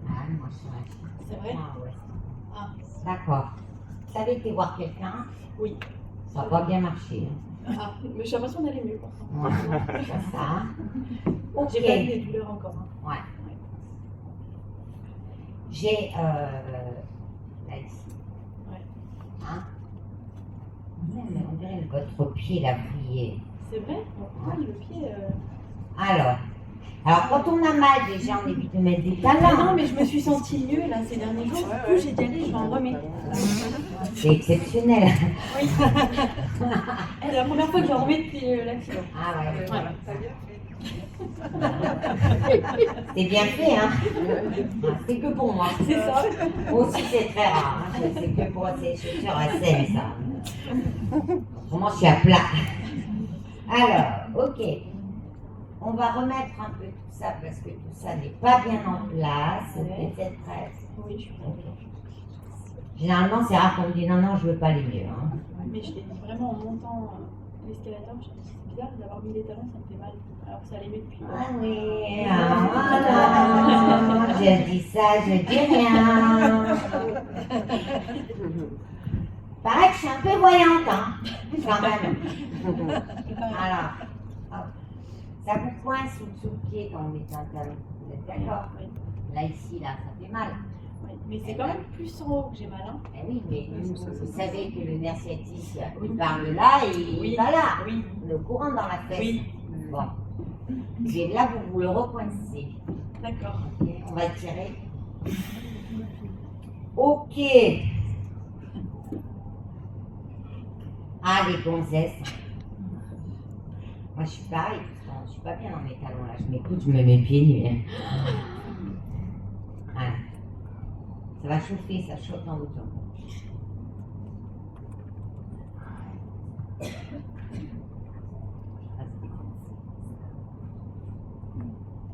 Ah, moi, je suis la cheville. C'est vrai? Ah, ouais. Ah. D'accord. Vous avez été voir quelqu'un? Oui. Ça n'a pas bien marché. Hein. Ah, mais j'ai l'impression d'aller mieux. Pourtant. Ouais, c'est ça. Hein. Ok. J'ai pas eu des douleurs encore. Hein. Ouais. J'ai là ici. Ouais. Hein? Mais on dirait que votre pied l'a plié. C'est vrai? Oui, le pied. Alors quand on a mal déjà, on évite de mettre des Ah talons. non, mais je me suis sentie mieux là ces derniers jours. Du coup, j'ai dit allez, je vais en remettre. C'est exceptionnel. Oui. C'est la première fois que j'en remets depuis l'accident. Ah ouais. Voilà. C'est bien fait, hein? C'est que pour moi. C'est ça. Moi aussi, c'est très rare. Hein. C'est que pour ces chaussures à selle, ça. Autrement, je suis à plat. Alors, ok. On va remettre un peu tout ça parce que tout ça n'est pas bien en place. Ouais. Peut-être prête. Oui, je suis prête. Généralement, c'est rare qu'on me dit non, non, je veux pas aller mieux. Hein. Mais je l'ai dit vraiment en montant l'escalator, je me suis dit c'est bizarre d'avoir mis les talons, ça me fait mal. Alors que ça allait mieux depuis. Ah oui, ah voilà. Je dis ça, je dis rien. Paraît que je suis un peu voyante, hein, quand même. Alors, hop. Ça vous coince sous le pied quand on met un talon. Vous êtes d'accord? Oui. Là, ici, là, ça fait mal. Oui. Mais c'est quand même plus en haut que j'ai mal. Hein. Eh oui, mais vous savez que le nerf sciatique, il part de là et il va là. Oui. Le courant dans la fesse. Oui. Bon. Et là, vous le recoincez. D'accord. Ok, on va tirer. Ok. Ah, les gonzesses. Moi, je suis pareil. Je suis pas bien dans mes talons là. Je m'écoute, je mets mes pieds nus. Hein. Voilà. Ça va chauffer, ça chauffe dans votre jambe.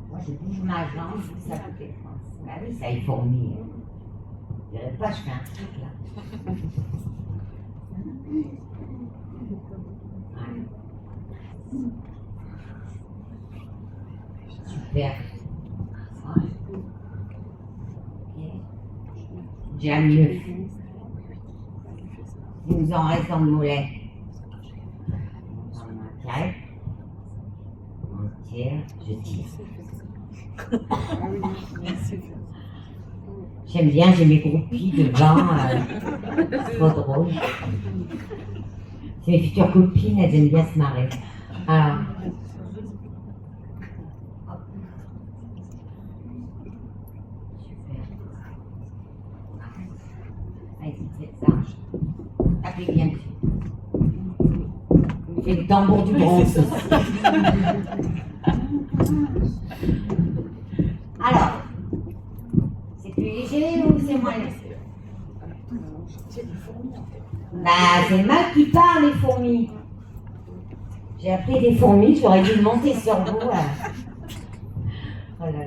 Moi, je bouge ma jambe, ça vous fait France. Bah oui, ça y fourmille. Je dirais pas, je fais un truc là. Voilà. Super. Voilà. Ok. Déjà mieux. Il nous en reste dans le mollet. On tire. On tire. Je tire. J'aime bien, j'ai mes groupies devant. C'est trop drôle. C'est mes futures copines, elles aiment bien se marrer. Alors. Hop. Super. Allez-y, faites ça. Tapez bien dessus. Vous faites le tambour du bronze aussi. Alors, c'est plus léger ou c'est moins léger? J'ai des fourmis en fait. Bah, c'est le mal qui parle, les fourmis. J'ai appelé des fourmis, j'aurais dû monter sur vous. Oh là là.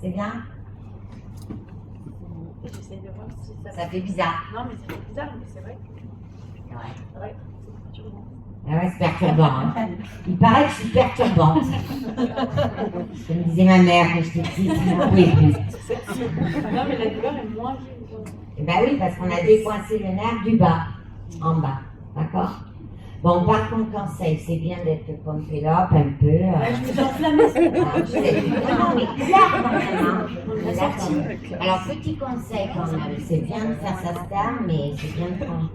C'est bien? J'essaie de voir si ça. Ça fait bizarre. Non, mais ça fait bizarre, mais c'est vrai. Ouais. Ouais, c'est perturbant. Ah ouais, c'est perturbant. Hein. Il paraît que je suis perturbante. Comme disait ma mère quand j'étais petite, je n'en pouvais plus. Non, mais la douleur est moins vive. Eh ben oui, parce qu'on a décoincé le nerf du bas, en bas. D'accord? Bon, par contre, conseil, c'est bien d'être pompé là, un peu. Ouais, je me suis enflammée. Vous êtes vraiment, mais clair quand même. Hein. D'accord. Alors, petit conseil quand même, c'est bien de faire ça stable, mais c'est bien de prendre.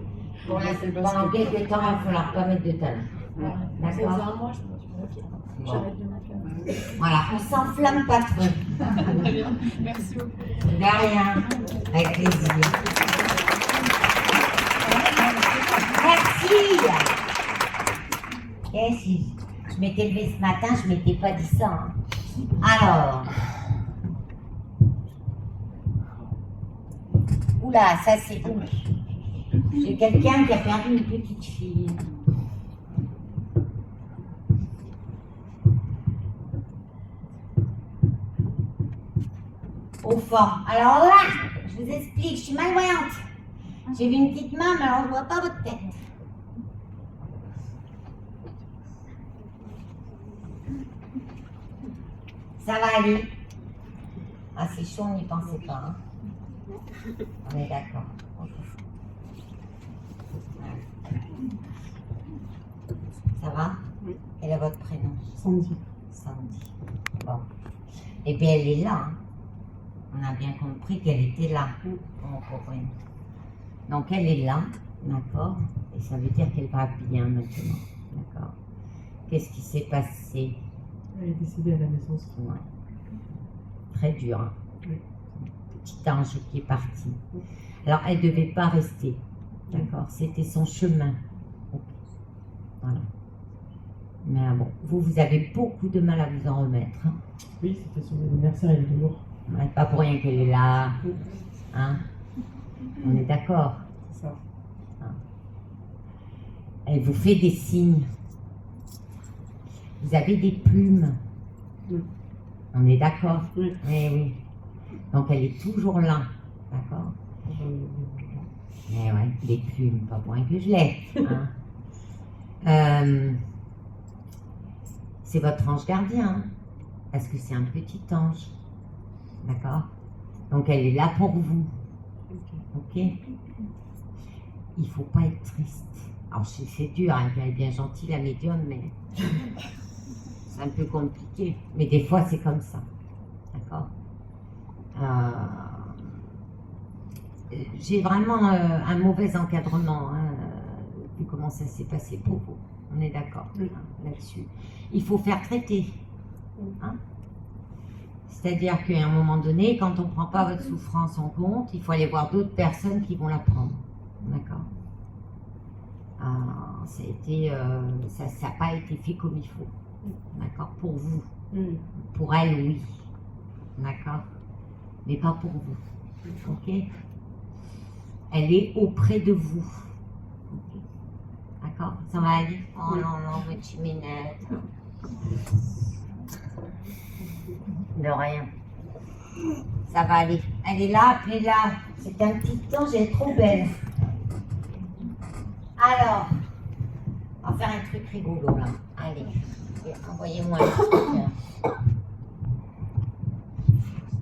Pendant quelques temps, il ne va falloir pas mettre de talons. Ça faisait D'accord? un mois, je me suis dit, ok, Bon. j'arrête de m'enflammer. Voilà, on s'enflamme pas trop. Très bien, merci beaucoup. De rien, avec plaisir. Merci. Et si je m'étais levée ce matin, je ne m'étais pas dit ça. Hein. Alors. Oula, ça c'est où? J'ai quelqu'un qui a perdu une petite fille. Au fond. Alors là, je vous explique, je suis malvoyante. J'ai vu une petite main, mais alors je ne vois pas votre tête. Ça va aller. Ah, c'est chaud, on n'y pensait pas. Hein. On est d'accord. va? Oui. Quel est votre prénom? Sandy. Sandy. Bon. Eh bien, elle est là. Hein. On a bien compris qu'elle était là. Bon, pour elle. Donc, elle est là, d'accord? Et ça veut dire qu'elle va bien maintenant, d'accord? Qu'est-ce qui s'est passé? Elle est décédée à la naissance. Ouais. Très dur, hein? Oui. Petit ange qui est parti. Alors, elle ne devait pas rester, d'accord? C'était son chemin. Ok. Voilà. Mais bon, vous avez beaucoup de mal à vous en remettre. Hein? Oui, c'était son anniversaire il y a 2 jours. Ouais, pas pour rien qu'elle est là. Hein? On est d'accord? C'est ça. Elle vous fait des signes. Vous avez des plumes. Oui. On est d'accord? Oui. Oui. Donc elle est toujours là. D'accord? Mais ouais, des plumes, pas pour rien que je l'ai. Hein? C'est votre ange gardien. Hein? Parce que c'est un petit ange. D'accord? Donc elle est là pour vous. Ok? Il ne faut pas être triste. Alors c'est dur, hein, elle est bien gentille la médium, mais c'est un peu compliqué. Mais des fois c'est comme ça. D'accord? J'ai vraiment un mauvais encadrement, hein, vu comment ça s'est passé pour vous. On est d'accord hein, là-dessus. Il faut faire traiter. Hein? C'est-à-dire qu'à un moment donné, quand on ne prend pas votre souffrance en compte, il faut aller voir d'autres personnes qui vont la prendre. D'accord? Ça n'a pas été fait comme il faut. D'accord? Pour vous. Pour elle, oui. D'accord? Mais pas pour vous. Ok? Elle est auprès de vous. Okay. D'accord? Ça va aller? Oh non, votre chiminette. De rien. Ça va aller. Elle est là, appelez-la. C'est un petit ange, elle est trop belle. Alors, on va faire un truc rigolo là. Allez, envoyez-moi un truc.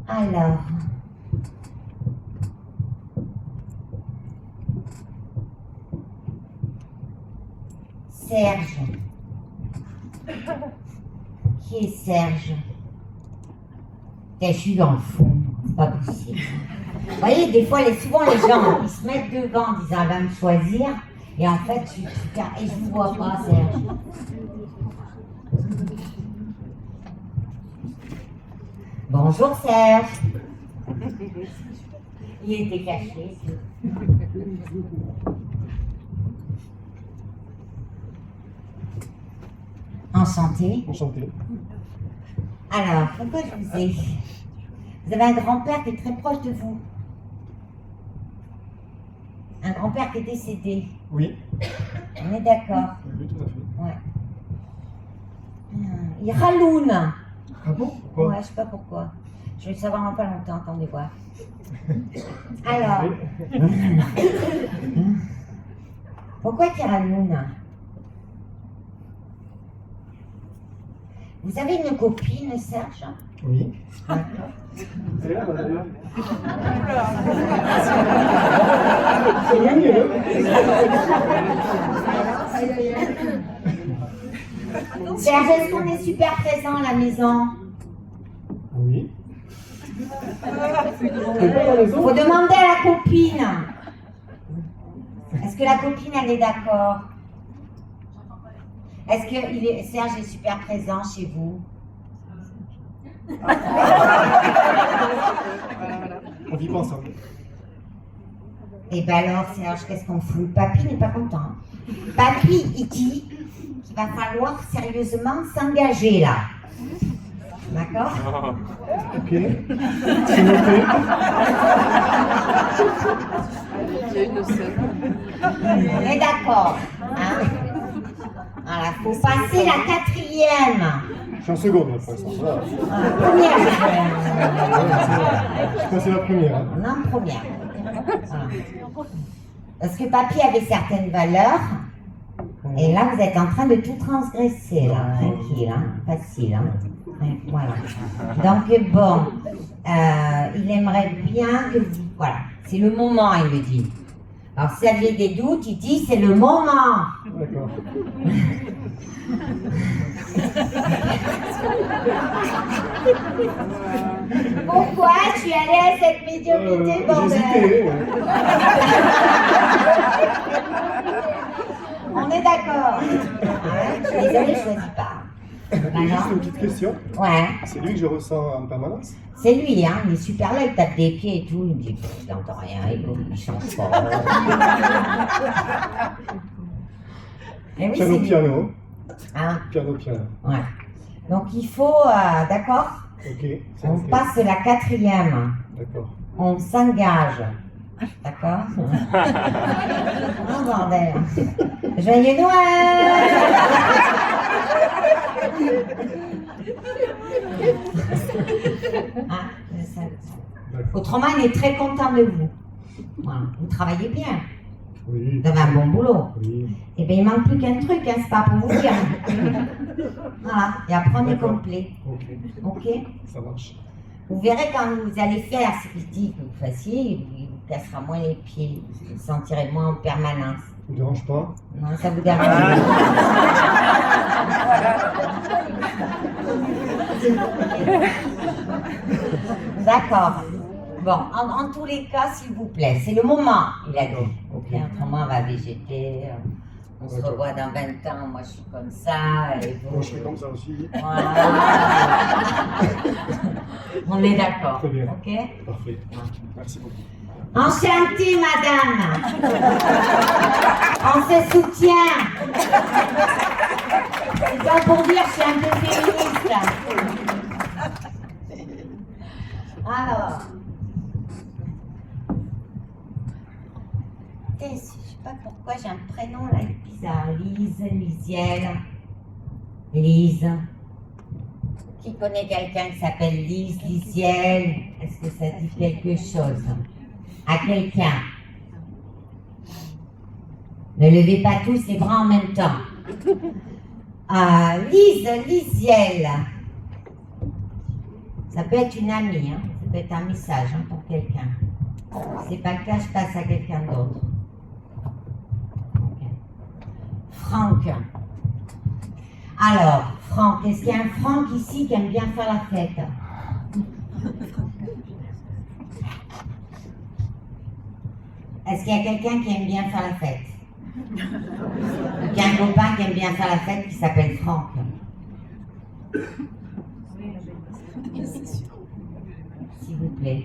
Alors. Serge. Qui est Serge? Je suis dans le fond, c'est pas possible. Vous voyez, des fois, souvent les gens, ils se mettent devant en disant, elle va me choisir, et en fait, et je vous vois pas, Serge. Bonjour, Serge. Il était caché. Enchanté. Enchanté. Alors, pourquoi je vous ai? Vous avez un grand-père qui est très proche de vous. Un grand-père qui est décédé. Oui. On est d'accord. Oui, tout à fait. Ouais. Il raloune. Ah bon? Pourquoi? Ouais, je sais pas pourquoi. Je vais le savoir dans pas longtemps, attendez voir. Alors. Pourquoi qu'il raloune? Vous avez une copine, Serge? Oui. D'accord. C'est là, d'ailleurs. Serge, est-ce qu'on est super présent à la maison? Oui. Faut demander à la copine. Est-ce que la copine, elle est d'accord? Est-ce que Serge est super présent chez vous? On vit pas ensemble. Eh ben alors, Serge, qu'est-ce qu'on fout? Papy n'est pas content. Papy, il dit qu'il va falloir sérieusement s'engager là. D'accord? Ok. C'est noté. On est d'accord. Hein? Voilà, faut passer la 4e. Je suis en seconde, là, pour l'instant. Voilà. Première. Je passais la première. Hein. Non, première. Voilà. Parce que papy avait certaines valeurs. Et là, vous êtes en train de tout transgresser, là. Tranquille, hein. Facile, hein. Ouais, voilà. Donc, bon, il aimerait bien que vous... Voilà, c'est le moment, il me dit. Alors, si vous aviez des doutes, il dit c'est le moment. D'accord. Pourquoi je suis allée à cette médiumnité, bordel? J'hésitais. On est d'accord. Ouais, je suis désolée, je choisis pas. Juste Maintenant, une petite question. ouais, C'est lui que je ressens en permanence? c'est lui, hein, il est super là, il tape des pieds et tout, il me dit, il n'entend rien, il change pas. Et oui, c'est Piano, lui. piano. Hein, Piano, piano. ouais. Donc il faut, d'accord, Ok. c'est on noté. passe la 4e, D'accord. on s'engage, d'accord. Oh bordel. Joyeux Noël. Ah, je sais. D'accord. Autrement, il est très content de vous. Voilà. Vous travaillez bien, Oui. vous avez un bon boulot. Oui. Eh bien, il manque plus qu'un truc, hein, c'est pas pour vous dire. Voilà, et après on est D'accord. complet. Ok. Ok. Ça marche. Vous verrez quand vous allez faire ce qu'il dit que vous fassiez, il vous cassera moins les pieds, vous vous sentirez moins en permanence. Ça vous dérange pas? Non, ça vous dérange pas. D'accord. Bon, en tous les cas, s'il vous plaît, c'est le moment, il a dit. Ok. Et autrement, on va végéter, on se D'accord. revoit dans 20 ans, moi je suis comme ça, et vous... Moi, je serai comme ça aussi. Voilà. On est d'accord, Très bien. ok? Parfait. Merci beaucoup. Enchantée, madame. On se soutient. C'est pas pour dire que je suis un peu féministe. Alors. Je sais pas pourquoi j'ai un prénom là bizarre. Lise, Lisielle. Lise. Qui connaît quelqu'un qui s'appelle Lise, Lisielle? Est-ce que ça dit quelque chose à quelqu'un? Ne levez pas tous les bras en même temps. Lise, Lisielle. Ça peut être une amie, hein. Ça peut être un message hein, pour quelqu'un. Si c'est pas le cas, je passe à quelqu'un d'autre. Ok. Franck. Alors, Franck, est-ce qu'il y a un Franck ici qui aime bien faire la fête? Est-ce qu'il y a quelqu'un qui aime bien faire la fête? Ou qu'il y a un copain qui aime bien faire la fête qui s'appelle Franck? S'il vous plaît.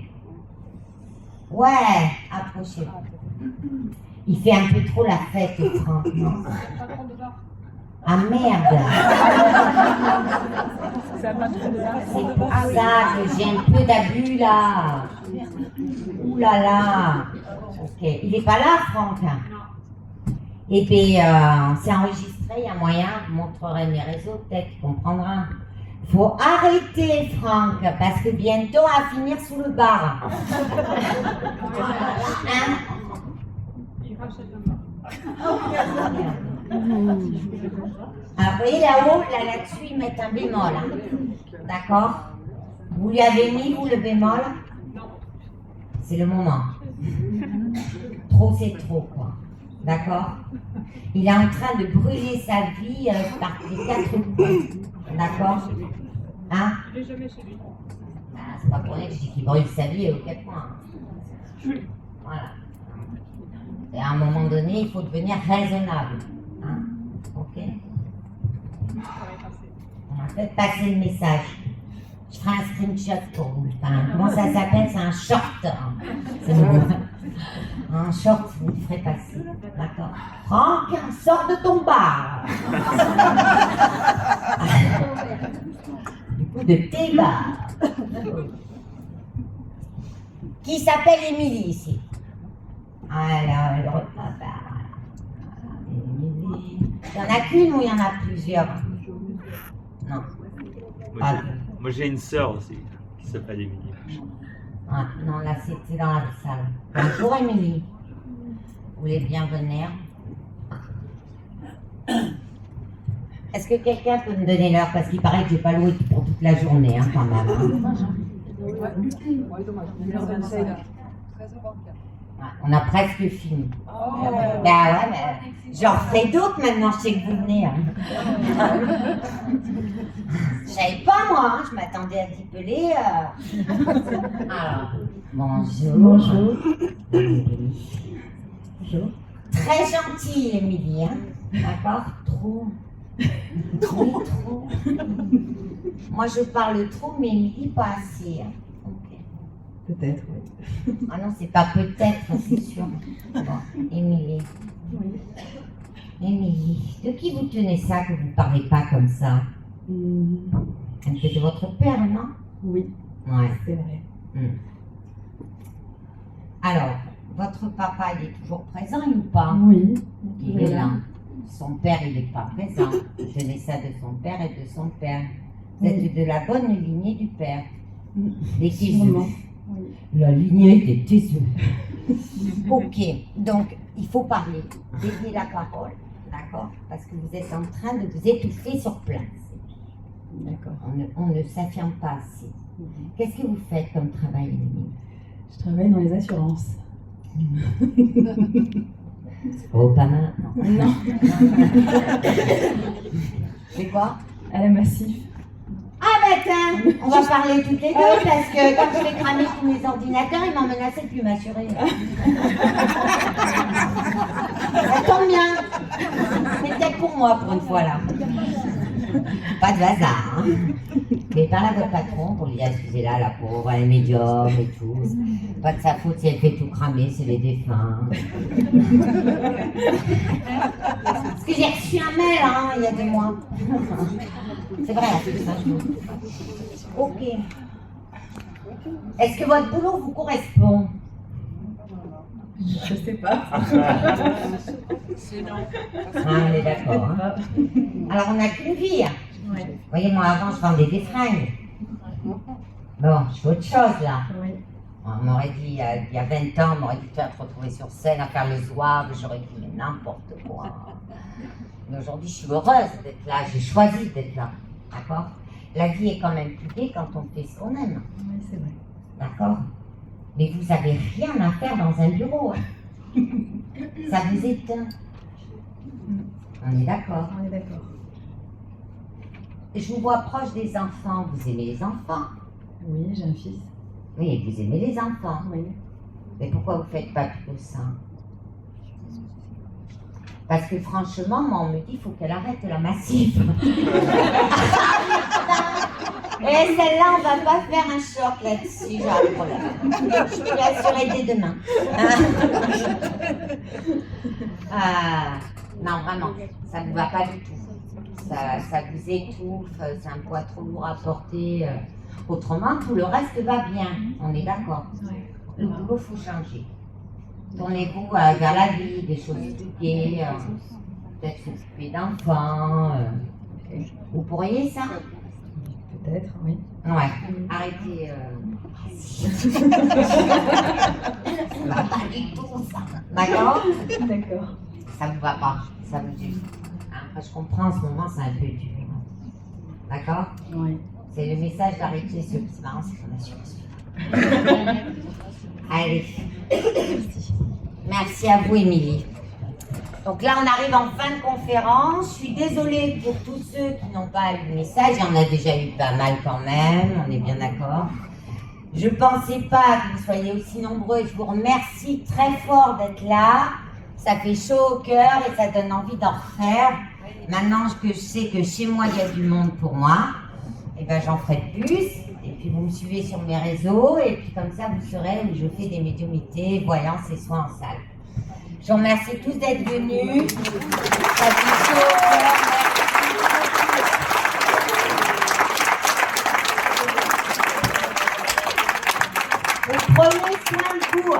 Ouais, approchez-vous. Il fait un peu trop la fête, Franck, non? Ah merde! C'est pour ça que j'ai un peu d'abus là. Ouh là là. Ok, il est pas là, Franck. Et puis, c'est enregistré, il y a moyen, je montrerai mes réseaux, peut-être qu'il comprendra. Faut arrêter, Franck, parce que bientôt on va finir sous le bar. Hein? Alors, vous voyez là-haut, là-dessus, ils mettent un bémol. Hein. D'accord? Vous lui avez mis, vous, le bémol? C'est le moment. Trop, c'est trop, quoi. D'accord? Il est en train de brûler sa vie par les 4 coups. D'accord? Hein? Je l'ai jamais chez lui. Ah, c'est pas pour rien que je dis qu'il brûle sa vie aux 4 points. Voilà. Et à un moment donné, il faut devenir raisonnable. Hein? Ok? Faites passer le message. Je ferai un screenshot pour vous. Enfin, comment ça s'appelle? C'est un short. Hein. C'est nouveau. Un short, vous le ferez passer. D'accord? Franck, sors de ton bar. Du coup, de tes bars. Qui s'appelle Émilie ici? Alors, elle repart. Émilie. Il y en a qu'une ou il y en a plusieurs? Non. Moi, j'ai une sœur aussi qui s'appelle Émilie. Ah, non, là, c'était dans la salle. Bonjour, Émilie. Vous voulez bien venir? Est-ce que quelqu'un peut me donner l'heure? Parce qu'il paraît que je n'ai pas loué pour toute la journée, hein, quand même. Hein. Ouais, on a presque fini. Oh. Bah ouais, mais j'en ferai d'autres maintenant, je sais que vous venez. Hein. Je savais pas moi, hein, je m'attendais à dipeler. Alors, bonjour. Bonjour. Bonjour. Très gentille, Émilie, hein. D'accord? Trop. Trop, trop. Moi, je parle trop, mais Émilie, pas assez. Hein. Ok. Peut-être, oui. Ah non, c'est pas peut-être, c'est sûr. Bon, Émilie. Oui. Émilie, de qui vous tenez ça que vous ne parlez pas comme ça? Un peu de votre père, non? Oui, Ouais. c'est vrai. Alors, votre papa, il est toujours présent ou pas? Oui. Il est là. Son père, il n'est pas présent. Vous tenez ça de son père et de son père. Vous êtes de la bonne lignée du père. Des Téseux. Sûrement. Oui. La lignée des Téseux. Ok, donc il faut parler. Dédiez la parole, d'accord? Parce que vous êtes en train de vous étouffer sur place. D'accord. On ne s'affirme pas assez. Qu'est-ce que vous faites comme travail, Émilie? Je travaille dans les assurances. Oh, pas maintenant. Non. C'est quoi? À la Massif. Ah bah tiens, on va parler toutes les deux parce que comme je vais cramer tous mes ordinateurs, ils m'en menacent de plus m'assurer. Ça tombe bien. C'est peut-être pour moi pour une fois là. Pas de hasard, hein. Mais parlez à votre patron pour lui dire excusez-la, la pauvre, elle est médium et tout. Pas de sa faute si elle fait tout cramer, c'est les défunts. Parce que j'ai reçu un mail hein, il y a 2 mois. C'est vrai, c'est ça. Ok. Est-ce que votre boulot vous correspond? Je sais pas. Ah, on est d'accord. Hein. Alors, on n'a qu'une vie. Hein. Oui. Vous voyez, moi, avant, je vendais des fringues. Bon, je fais autre chose, là. Oui. On m'aurait dit, il y a 20 ans, on m'aurait dit, tiens, te retrouver sur scène à faire le zouave. J'aurais dit, mais n'importe quoi. Mais aujourd'hui, je suis heureuse d'être là. J'ai choisi d'être là. D'accord? La vie est quand même plus gaie quand on fait ce qu'on aime. Oui, c'est vrai. D'accord? Mais vous n'avez rien à faire dans un bureau. Hein. Ça vous éteint. On est d'accord. On est d'accord. Je vous vois proche des enfants. Vous aimez les enfants? Oui, j'ai un fils. Oui, vous aimez les enfants. Oui. Mais pourquoi vous ne faites pas plutôt ça? Parce que franchement, moi, on me dit qu'il faut qu'elle arrête la massive. Et celle-là, on va pas faire un choc là-dessus, j'ai un problème. Je peux l'assurer dès demain. Non, vraiment, ça ne vous va pas du tout. Ça vous étouffe, c'est un poids trop lourd à porter. Autrement, tout le reste va bien, on est d'accord. Le boulot, il faut changer. Tournez-vous vers la vie, des choses plus gaies, peut-être s'occuper d'enfants. Vous pourriez ça? Peut-être, oui. Ouais, arrêtez. Ça va pas du tout, ça. D'accord? D'accord. Ça vous va pas, ça vous tue. Après, je comprends, en ce moment, c'est un peu dur. D'accord? Oui. C'est le message d'arrêter ce petit marrant, c'est qu'on assure. Allez. Merci à vous, Émilie. Donc là, on arrive en fin de conférence. Je suis désolée pour tous ceux qui n'ont pas eu le message. Il y en a déjà eu pas mal quand même, on est bien d'accord. Je ne pensais pas que vous soyez aussi nombreux et je vous remercie très fort d'être là. Ça fait chaud au cœur et ça donne envie d'en refaire. Maintenant que je sais que chez moi, il y a du monde pour moi, et ben j'en ferai plus. Et puis vous me suivez sur mes réseaux et puis comme ça, vous saurez où je fais des médiumités, voyances et soins en salle. Je vous remercie tous d'être venus. Ça fait chaud au cœur. Merci. Vous prenez soin de vous.